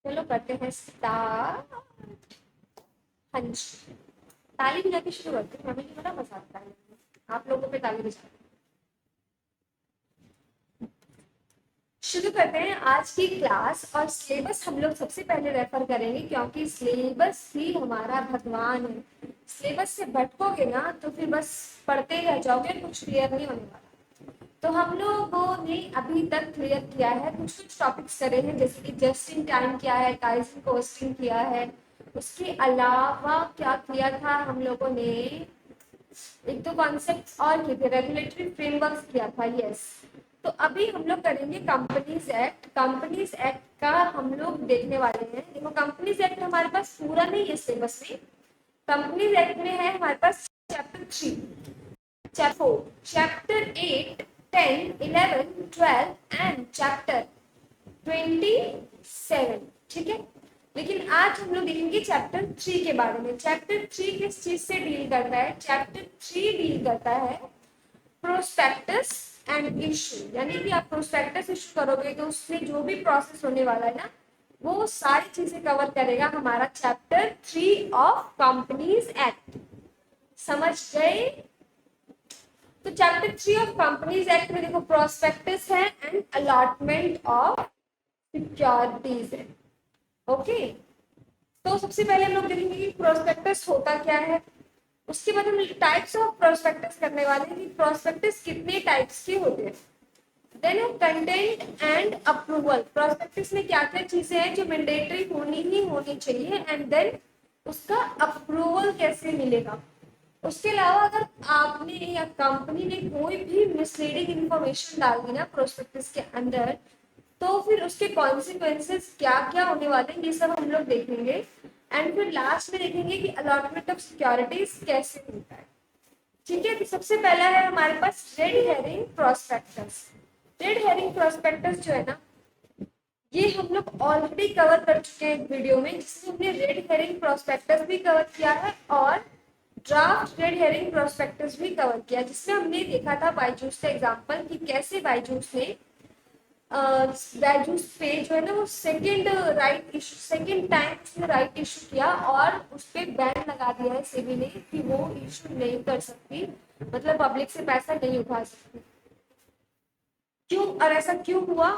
चलो करते हैं स्टार्ट। हाँ जी, ताली बजा के शुरू करते हैं। हमें बड़ा मजा आता है आप लोगों पे ताली बजा के। शुरू करते हैं आज की क्लास। और सिलेबस हम लोग सबसे पहले रेफर करेंगे क्योंकि सिलेबस ही हमारा भगवान है। सिलेबस से भटकोगे ना तो फिर बस पढ़ते ही रह जाओगे, कुछ क्लियर नहीं होने वाला। तो हम लोगों ने अभी तक क्लियर किया है, कुछ कुछ टॉपिक्स करे हैं, जैसे कि जस्ट इन टाइम क्या है, काइजन कोस्टिंग किया है। उसके अलावा क्या किया था हम लोगों ने, एक दो कॉन्सेप्ट और किए थे, रेगुलेटरी फ्रेमवर्क किया था। यस, तो अभी हम लोग करेंगे कंपनीज एक्ट। कंपनीज एक्ट का हम लोग देखने वाले हैं। देखो, कंपनीज एक्ट हमारे पास पूरा नहीं है सिलेबस में। कंपनीज एक्ट में है हमारे पास chapter 3, chapter 4, chapter 8, 10, 11, 12 and chapter 27। ठीक है, लेकिन आज हम लोग देखेंगे चैप्टर 3 के बारे में। चैप्टर 3 किस चीज से डील करता है? चैप्टर 3 डील करता है प्रोस्पेक्टस एंड इशू। यानी कि आप प्रोस्पेक्टस इशू करोगे तो उसमें जो भी प्रोसेस होने वाला है ना, वो सारी चीजें कवर करेगा हमारा चैप्टर 3 ऑफ कंपनीज एक्ट। समझ गए? तो चैप्टर 3 ऑफ कंपनीज एक्ट में देखो, प्रोस्पेक्टस है एंड अलॉटमेंट ऑफ सिक्योरिटीज है। ओके, तो सबसे पहले हम लोग देखेंगे कि प्रोस्पेक्टस होता क्या है। उसके बाद हम टाइप्स ऑफ प्रोस्पेक्टस करने वाले हैं कि प्रोस्पेक्टस कितने टाइप्स के होते हैं। Then content and approval. Prospectus में क्या क्या चीजें हैं जो मैंडेटरी होनी ही होनी चाहिए, एंड देन उसका अप्रूवल कैसे मिलेगा। उसके अलावा अगर आपने या कंपनी ने कोई भी मिसलीडिंग इंफॉर्मेशन डाल दी ना प्रोस्पेक्टस के अंदर, तो फिर उसके कॉन्सिक्वेंसेस क्या क्या होने वाले हैं, ये सब हम लोग देखेंगे। एंड फिर लास्ट में देखेंगे कि अलॉटमेंट ऑफ सिक्योरिटीज कैसे होता है। ठीक है, तो सबसे पहला है हमारे पास red herring prospectus. Red herring prospectus जो है ना, ये हम लोग ऑलरेडी कवर कर चुके हैं एक वीडियो में, जिसमें हमने रेड हेरिंग प्रोस्पेक्टस भी कवर किया है और ड्राफ्ट रेड हेरिंग प्रोस्पेक्टस भी कवर किया, जिसमें हमने देखा था बायजूस का एग्जांपल कि कैसे बायजूस ने बैजूस पे जो है ना वो सेकंड टाइम उसने राइट इशू किया और उस पर बैन लगा दिया है सेबी ने कि वो इशू नहीं कर सकती, मतलब पब्लिक से पैसा नहीं उठा सकती। क्यों और ऐसा क्यों हुआ?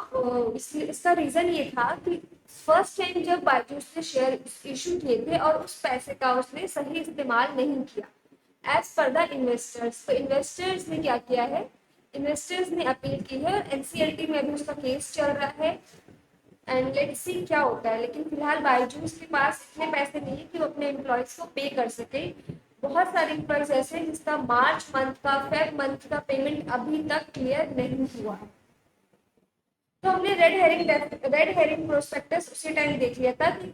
इसका रीजन ये था कि फर्स्ट टाइम जब बायजूस ने शेयर इशू किए थे और उस पैसे का उसने सही इस्तेमाल नहीं किया एज पर द इन्वेस्टर्स। तो इन्वेस्टर्स ने क्या किया है, इन्वेस्टर्स ने अपील की है और एनसीएलटी में अभी उसका केस चल रहा है। एंड लेट्स सी क्या होता है। लेकिन फिलहाल बायजूस के पास इतने पैसे नहीं है कि वो अपने एम्प्लॉयज को पे कर सके। बहुत सारे एम्प्लॉयज ऐसे हैं जिसका मार्च मंथ का, फेब मंथ का पेमेंट अभी तक क्लियर नहीं हुआ है। तो हमने रेड हेरिंग प्रोस्पेक्टस उसी टाइम देख लिया था कि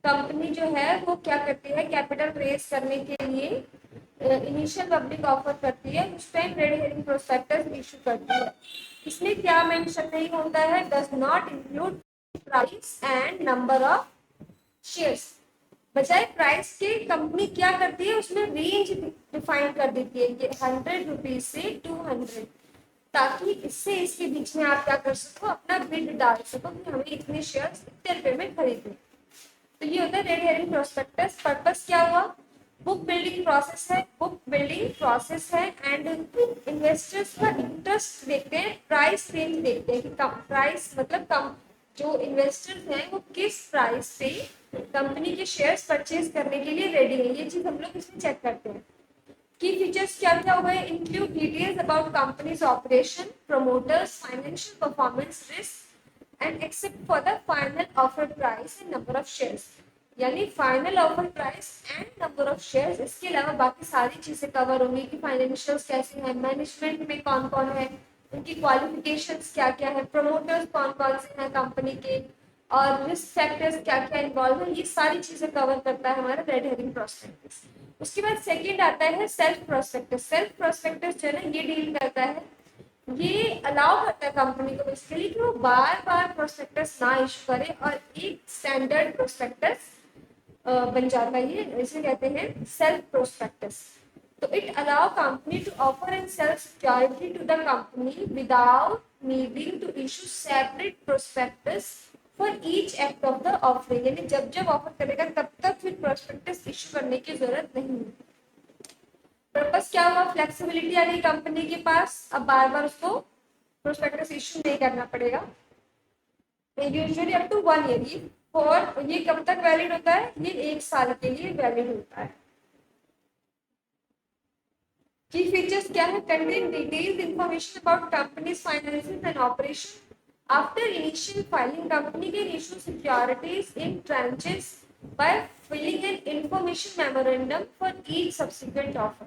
कंपनी जो है वो क्या करती है, कैपिटल रेज करने के लिए इनिशियल पब्लिक ऑफर करती है, उस time red herring prospectus issue करती है। इसमें क्या मेंशन नहीं होता है, does not include price and number of shares. बजाय प्राइस के कंपनी क्या करती है, उसमें रेंज डिफाइन कर देती है कि 100 रुपीज से 200, ताकि इससे इसके बीच में आप क्या कर सको, अपना बिड डाल सको कि हमें इतने शेयर्स इतने रुपए में खरीदने। तो ये होता है रेड हेरिंग प्रोस्पेक्टस। पर्पस क्या हुआ, बुक बिल्डिंग प्रोसेस है, बुक बिल्डिंग प्रोसेस है एंड इन्वेस्टर्स का इंटरेस्ट देखते हैं, प्राइस रेंज देखते हैं कि कम प्राइस मतलब कम, जो इन्वेस्टर्स हैं वो किस प्राइस पे कंपनी के शेयर्स परचेज करने के लिए रेडी है, ये चीज हम लोग इसमें चेक करते हैं। की फीचर्स क्या क्या हुए, include details about company's operation, promoters, financial performance, risk and except for the final offer price and number of shares. यानी final offer price and number of shares, इसके अलावा बाकी सारी चीजें कवर होंगी कि फाइनेंशियल्स कैसे हैं, मैनेजमेंट में कौन कौन है, उनकी क्वालिफिकेशंस क्या क्या है, प्रमोटर्स कौन कौन से हैं कंपनी के, और रिस्क फैक्टर्स क्या क्या इन्वॉल्व है, ये सारी चीजें कवर करता है हमारा रेड हेरिंग प्रोस्पेक्टस। उसके बाद सेकंड आता है सेल्फ प्रोस्पेक्टस। सेल्फ प्रोस्पेक्टस जो है ना, ये डील करता है, ये अलाउ करता है कंपनी को बेसिकली कि वो बार बार प्रोस्पेक्टस ना इशू करे और एक स्टैंडर्ड प्रोस्पेक्टस बन जाता है, ये इसे कहते हैं सेल्फ प्रोस्पेक्टस। तो it allow company to offer and sell security to the company without needing to issue separate prospectus for each act of the offering, यानी जब जब ऑफर करेगा तब तक फिर प्रोस्पेक्टस इशू करने की जरूरत नहीं है। पर्पस क्या हुआ, फ्लेक्सिबिलिटी आ गई कंपनी के पास, अब बार बार उसको प्रोस्पेक्टस इशू नहीं करना पड़ेगा। यूजुअली अप टू 1 ईयर, ये फॉर ये कब तक वैलिड होता है, ये 1 साल के लिए वैलिड होता है। की फीचर्स क्या है, contain detailed information about company's finances and operation after initial filing, company can issue securities in tranches by filing an information memorandum for each subsequent offer.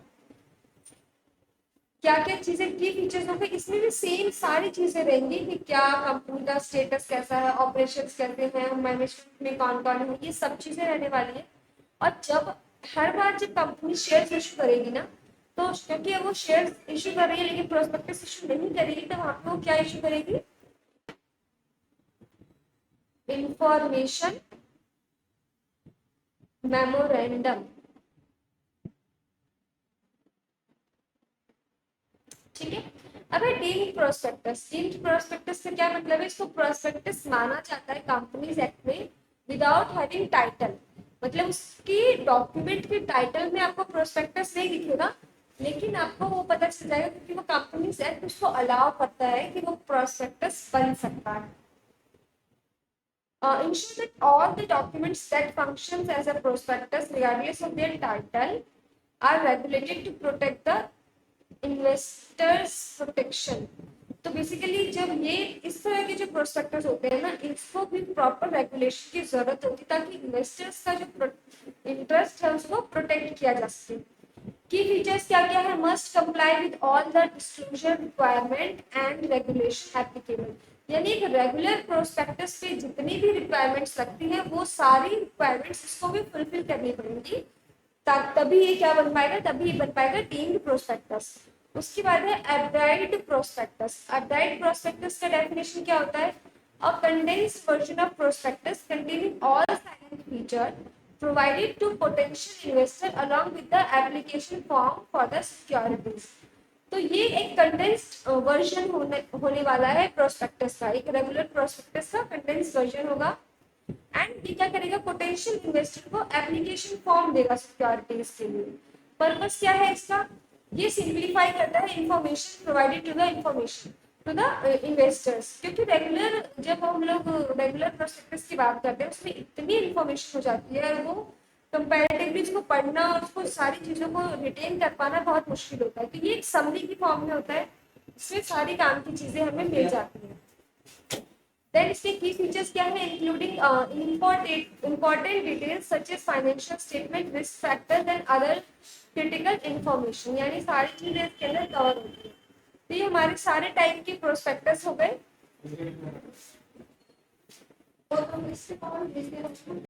क्या क्या चीजें की फीचर्स होंगे, इसमें भी सेम सारी चीजें रहेंगी कि क्या कंपनी का स्टेटस कैसा है, ऑपरेशंस कैसे हैं, मैनेजमेंट में कौन कौन है, ये सब चीजें रहने वाली है। और जब हर बार जब कंपनी शेयर इशू करेगी ना, तो क्योंकि वो शेयर इशू कर रही है लेकिन प्रोस्पेक्टस इशू नहीं करेगी, तो वहां पे वो क्या इशू करेगी, इंफॉर्मेशन मेमोरेंडम। ठीक है। अब है डीम्ड प्रोस्पेक्टस। डीम्ड प्रोस्पेक्टस से क्या मतलब है, इसको प्रोस्पेक्टस माना जाता है कंपनीज एक्ट में विदाउट हैविंग टाइटल, मतलब उसकी डॉक्यूमेंट के टाइटल में आपको प्रोस्पेक्टस नहीं दिखेगा, लेकिन आपको वो पता चल जाएगा क्योंकि वो कंपनीज एक्ट उसको अलाउ करता है कि वो प्रोस्पेक्टस बन सकता है। ensure that all the documents that functions as a prospectus regardless of their title are regulated to protect the investors protection. तो बेसिकली जब ये इस तरह के जो प्रोस्पेक्टस होते हैं ना, इसको भी प्रॉपर रेगुलेशन की जरूरत होती है ताकि इन्वेस्टर्स का जो इंटरेस्ट है उसको प्रोटेक्ट किया जा सके। की फीचर्स क्या क्या है, must comply with all the disclosure requirement and regulation applicable, यानी एक रेगुलर प्रोस्पेक्टस पे जितनी भी रिक्वायरमेंट्स लगती हैं वो सारी रिक्वायरमेंट्स इसको भी फुलफिल करनी पड़ेंगी, तभी ये क्या बन पाएगा, तभी ये बन पाएगा डीम्ड प्रोस्पेक्टस। उसके बाद है एब्राइड प्रोस्पेक्टस। एब्राइड प्रोस्पेक्टस का डेफिनेशन क्या होता है, a condensed version of prospectus containing all salient feature provided to potential investor along with the application form for the securities। तो ये एक कंडेंस्ड वर्जन होने वाला है प्रोस्पेक्टस का, एक रेगुलर प्रोस्पेक्टस का कंडेंस्ड वर्जन होगा। एंड ये क्या करेगा, पोटेंशियल इन्वेस्टर को एप्लीकेशन फॉर्म देगा सिक्योरिटीज के लिए। पर्पस क्या है इसका, ये सिंप्लीफाई करता है information provided to the information to the investors, क्योंकि रेगुलर जब हम लोग रेगुलर प्रोस्पेक्टस की बात करते हैं उसमें इतनी इंफॉर्मेशन हो जाती है और वो कंपैरेटिवली उसको पढ़ना और उसको सारी चीजों को रिटेन कर पाना बहुत मुश्किल होता है। तो ये एक समरी की फॉर्म में होता है, इसमें सारी काम की चीजें हमें मिल जाती हैं। देन इसके की फीचर्स क्या है, including important details such as financial statement, risk factors and other critical information, यानी सारी चीजें इसके अंदर कवर होती है। तो ये हमारे सारे टाइप के प्रोस्पेक्टस हो गए।